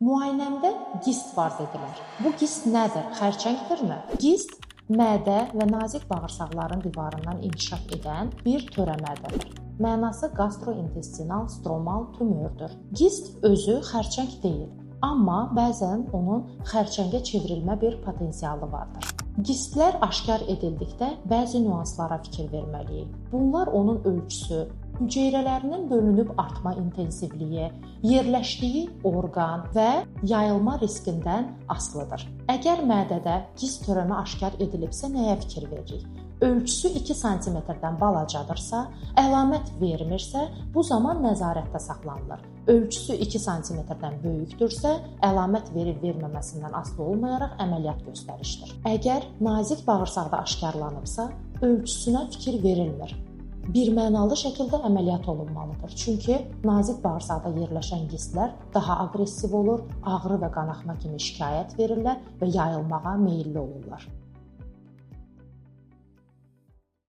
Müayinəmdə gist var dedilər. Bu gist nədir? Xərçəngdirmi? Gist mədə və nazik bağırsaqların divarından inkişaf edən bir törəmədir. Mənası gastrointestinal stromal tümördür. Gist özü xərçəng deyil, amma bəzən onun xərçəngə çevrilmə bir potensialı vardır. Gistlər aşkar edildikdə bəzi nüanslara fikir verməliyik. Bunlar onun ölçüsü, hüceyrələrinin bölünüb artma intensivliyi, yerləşdiyi orqan və yayılma riskindən asılıdır. Əgər mədədə gist törəmə aşkar edilibsə, nəyə fikir veririk? Ölçüsü 2 sm-dən balacadırsa, əlamət vermirsə, bu zaman nəzarətdə saxlanılır. Ölçüsü 2 sm-dən böyükdürsə, əlamət verib-verməməsindən asılı olmayaraq əməliyyat göstərişdir. Əgər nazik bağırsaqda aşkarlanıbsa, ölçüsünə fikir verilmir. Birmənalı şəkildə əməliyyat olunmalıdır. Çünki nazik bağırsaqda yerləşən gistlər daha aqressiv olur, ağrı və qanaxma kimi şikayət verirlər və yayılmağa meylli olurlar.